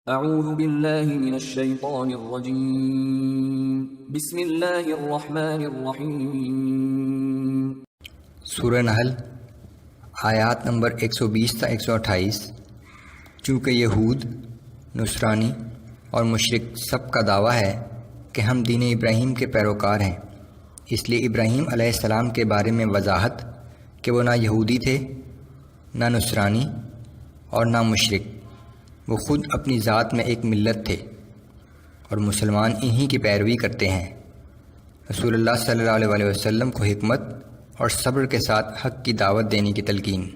اعوذ باللہ من الشیطان الرجیم بسم اللہ الرحمن الرحیم۔ سورہ نحل آیات نمبر 120 تا 128۔ چونکہ یہود، نصرانی اور مشرک سب کا دعویٰ ہے کہ ہم دین ابراہیم کے پیروکار ہیں، اس لیے ابراہیم علیہ السلام کے بارے میں وضاحت کہ وہ نہ یہودی تھے، نہ نصرانی اور نہ مشرک، وہ خود اپنی ذات میں ایک ملت تھے اور مسلمان انہی کی پیروی کرتے ہیں۔ رسول اللہ صلی اللہ علیہ وسلم کو حکمت اور صبر کے ساتھ حق کی دعوت دینے کی تلقین۔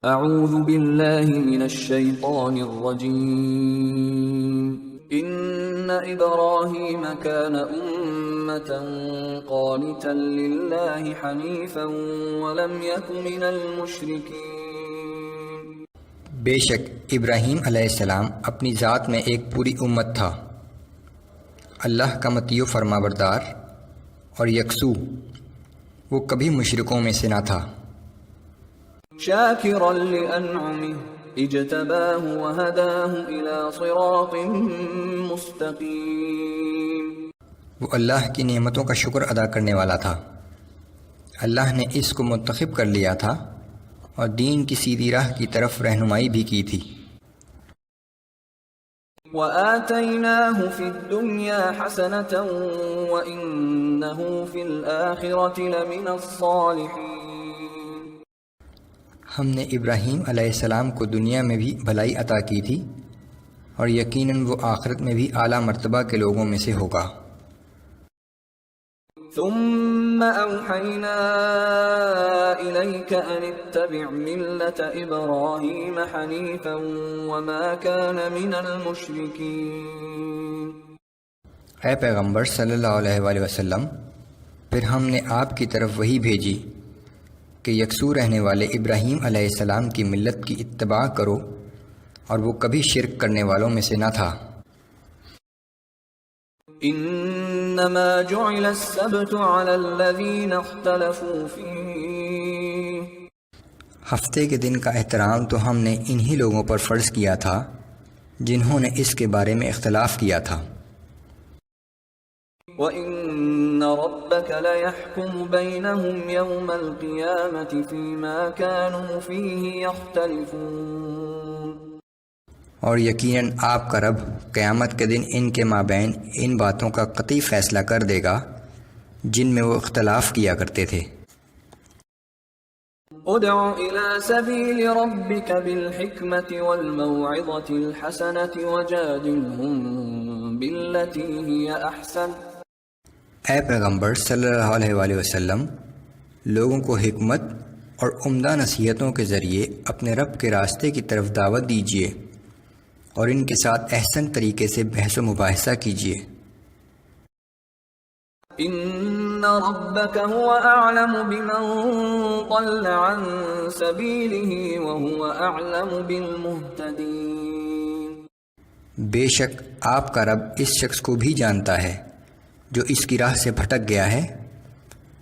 اعوذ باللہ من الشیطان الرجیم۔ ان ابراہیم کان امتا قانتا للہ حنیفا ولم یک من المشرکین۔ بے شک ابراہیم علیہ السلام اپنی ذات میں ایک پوری امت تھا، اللہ کا مطیع و فرما بردار اور یکسو، وہ کبھی مشرکوں میں سے نہ تھا۔ شاکرا لانعمہ اجتباہ وہداہ الی صراط مستقیم۔ وہ اللہ کی نعمتوں کا شکر ادا کرنے والا تھا، اللہ نے اس کو منتخب کر لیا تھا اور دین کی سیدھی راہ کی طرف رہنمائی بھی کی تھی۔ وآتیناہ فی الدنیا حسنة وإنہ فی الآخرة لمن الصالحین۔ ہم نے ابراہیم علیہ السلام کو دنیا میں بھی بھلائی عطا کی تھی اور یقیناً وہ آخرت میں بھی اعلیٰ مرتبہ کے لوگوں میں سے ہوگا۔ ثم اوحینا الیک ان اتبع ملت ابراہیم حنیفا وما کان من المشرکین۔ اے پیغمبر صلی اللہ علیہ وآلہ وسلم، پھر ہم نے آپ کی طرف وحی بھیجی کہ یکسو رہنے والے ابراہیم علیہ السلام کی ملت کی اتباع کرو اور وہ کبھی شرک کرنے والوں میں سے نہ تھا۔ انما جعل السبت على الذین اختلفوا فیہ۔ ہفتے کے دن کا احترام تو ہم نے انہی لوگوں پر فرض کیا تھا جنہوں نے اس کے بارے میں اختلاف کیا تھا۔ وَإِنَّ رَبَّكَ لَيَحْكُمُ بَيْنَهُمْ يَوْمَ الْقِيَامَةِ فِيمَا كَانُوا فِيهِ يَخْتَلِفُونَ۔ اور یقیناً آپ کا رب قیامت کے دن ان کے مابین ان باتوں کا قطعی فیصلہ کر دے گا جن میں وہ اختلاف کیا کرتے تھے۔ ادع إلى سبيل ربك بالحكمة والموعظة الحسنة وجادلهم بالتي هي أحسن۔ اے پیغمبر صلی اللہ علیہ وآلہ وسلم، لوگوں کو حکمت اور عمدہ نصیحتوں کے ذریعے اپنے رب کے راستے کی طرف دعوت دیجیے اور ان کے ساتھ احسن طریقے سے بحث و مباحثہ کیجیے۔ ان ربك هو اعلم بمن ضل عن سبيله وهو اعلم بالمهتدين۔ بے شک آپ کا رب اس شخص کو بھی جانتا ہے جو اس کی راہ سے بھٹک گیا ہے،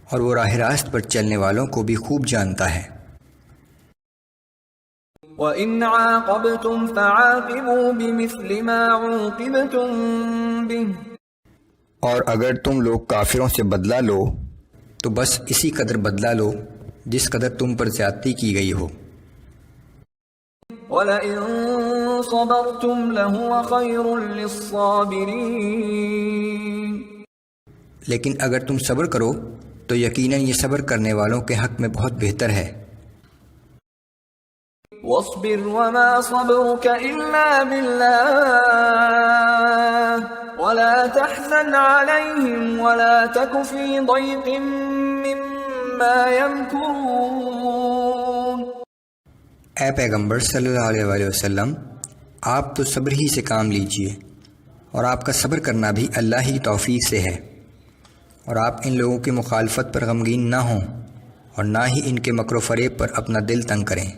اور وہ راہ راست پر چلنے والوں کو بھی خوب جانتا ہے۔ وَإِنْ عَاقَبْتُمْ فَعَاقِبُوا بِمِثْلِ مَا عُوقِبْتُمْ بِهِ۔ اور اگر تم لوگ کافروں سے بدلہ لو تو بس اسی قدر بدلہ لو جس قدر تم پر زیادتی کی گئی ہو۔ وَلَئِن صَبَرْتُمْ لَهُوَ خَيْرٌ لِلصَّابِرِينَ۔ لیکن اگر تم صبر کرو تو یقیناً یہ صبر کرنے والوں کے حق میں بہت بہتر ہے۔ وَاصْبِرْ وَمَا صَبْرُكَ إِلَّا بِاللَّهِ وَلَا تَحْزَنْ عَلَيْهِمْ وَلَا تَكُ فِي ضَيْقٍ مِّمَّا يَمْكُرُونَ۔ اے پیغمبر صلی اللہ علیہ وآلہ وسلم، آپ تو صبر ہی سے کام لیجئے، اور آپ کا صبر کرنا بھی اللہ ہی کی توفیق سے ہے، اور آپ ان لوگوں کی مخالفت پر غمگین نہ ہوں اور نہ ہی ان کے مکر و فریب پر اپنا دل تنگ کریں۔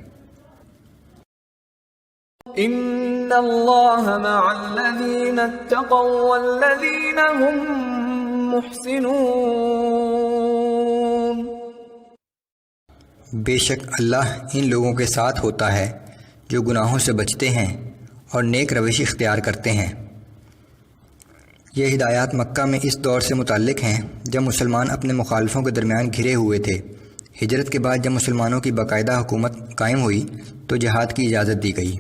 ان اللہ مع الذین اتقوا والذین هم محسنون۔ بے شک اللہ ان لوگوں کے ساتھ ہوتا ہے جو گناہوں سے بچتے ہیں اور نیک روش اختیار کرتے ہیں۔ یہ ہدایات مکہ میں اس دور سے متعلق ہیں جب مسلمان اپنے مخالفوں کے درمیان گھرے ہوئے تھے۔ ہجرت کے بعد جب مسلمانوں کی باقاعدہ حکومت قائم ہوئی تو جہاد کی اجازت دی گئی۔